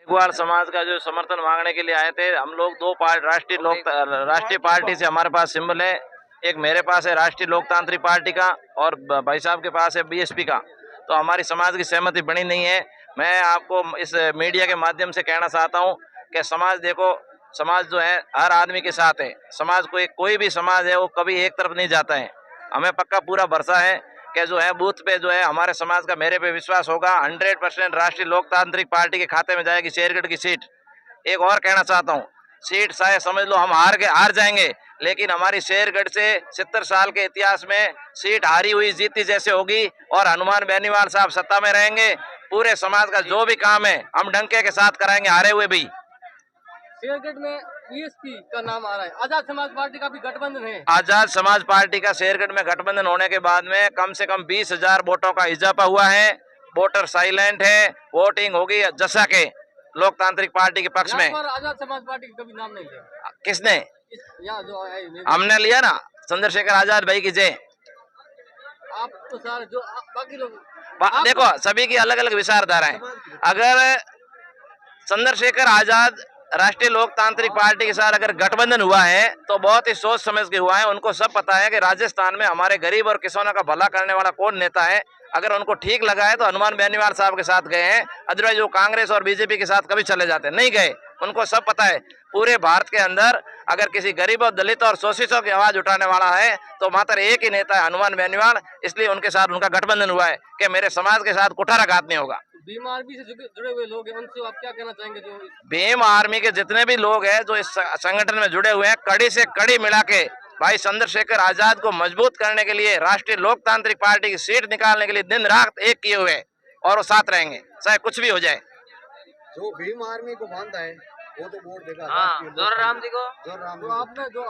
ग्वाल समाज का जो समर्थन मांगने के लिए आए थे हम लोग। दो राष्ट्रीय पार्टी से हमारे पास सिंबल है। एक मेरे पास है राष्ट्रीय लोकतांत्रिक पार्टी का और भाई साहब के पास है बीएसपी का। तो हमारी समाज की सहमति बनी नहीं है। मैं आपको इस मीडिया के माध्यम से कहना चाहता हूं कि समाज देखो, समाज जो है हर आदमी के साथ है। समाज कोई भी समाज है वो कभी एक तरफ नहीं जाता है। हमें पक्का पूरा भरोसा है कि जो है बूथ पे जो है हमारे समाज का मेरे पे विश्वास होगा। 100% राष्ट्रीय लोकतांत्रिक पार्टी के खाते में जाएगी शेरगढ़ की सीट। एक और कहना चाहता हूँ, सीट शायद समझ लो हम हार जाएंगे, लेकिन हमारी शेरगढ़ से 70 साल के इतिहास में सीट हारी हुई जीती जैसे होगी और हनुमान बेनीवाल साहब सत्ता में रहेंगे। पूरे समाज का जो भी काम है हम डंके के साथ कराएंगे, हारे हुए भी। शेरगढ़ में बीएसपी का नाम आ रहा है, आजाद समाज पार्टी का भी गठबंधन है। आजाद समाज पार्टी का शेरगढ़ में गठबंधन होने के बाद में कम से कम 20,000 वोटों का इजाफा हुआ है। वोटर साइलेंट है, वोटिंग होगी जैसा के लोकतांत्रिक पार्टी के पक्ष में। आजाद समाज पार्टी का कभी नाम नहीं लिया। किसने? जो हमने लिया ना, चंद्रशेखर आजाद भाई की जय। आप तो सर जो बाकी लोग देखो सभी की अलग अलग विचारधाराएं। अगर चंद्रशेखर आजाद राष्ट्रीय लोकतांत्रिक पार्टी के साथ अगर गठबंधन हुआ है तो बहुत ही सोच समझ के हुआ है। उनको सब पता है कि राजस्थान में हमारे गरीब और किसानों का भला करने वाला कौन नेता है। अगर उनको ठीक लगा है तो हनुमान बेनीवाल साहब के साथ गए हैं, अदरवाइज वो कांग्रेस और बीजेपी के साथ कभी चले जाते नहीं गए। उनको सब पता है पूरे भारत के अंदर अगर किसी गरीब और दलित और शोषितों की आवाज उठाने वाला है तो मात्र एक ही नेता है, हनुमान बेनीवाल। इसलिए उनके साथ उनका गठबंधन हुआ है कि मेरे समाज के साथ कुठाराघात नहीं होगा। भीम आर्मी से जुड़े हुए लोग हैं, उनसे आप क्या कहना चाहेंगे? जो भीम आर्मी के जितने भी लोग हैं जो इस संगठन में जुड़े हुए हैं, कड़ी से कड़ी मिला के भाई चंद्रशेखर आजाद को मजबूत करने के लिए, राष्ट्रीय लोकतांत्रिक पार्टी की सीट निकालने के लिए दिन रात एक किए हुए और वो साथ रहेंगे चाहे कुछ भी हो जाए। जो भीम आर्मी को मानता है वो तो वोट देगा। जोर राम जी को तो आपने जो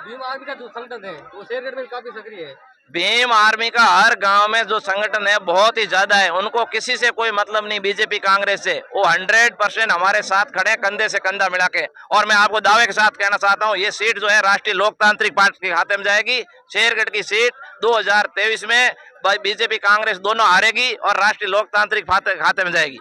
भीम आर्मी का जो संगठन है वो शेरगढ़ में काफी सक्रिय है। भीम आर्मी का हर गांव में जो संगठन है बहुत ही ज्यादा है। उनको किसी से कोई मतलब नहीं, बीजेपी कांग्रेस से। वो 100% हमारे साथ खड़े हैं, कंधे से कंधा मिला के। और मैं आपको दावे के साथ कहना चाहता हूँ ये सीट जो है राष्ट्रीय लोकतांत्रिक पार्टी के खाते में जाएगी। शेरगढ़ की सीट 2023 में बीजेपी कांग्रेस दोनों हारेगी और राष्ट्रीय लोकतांत्रिक खाते में जाएगी।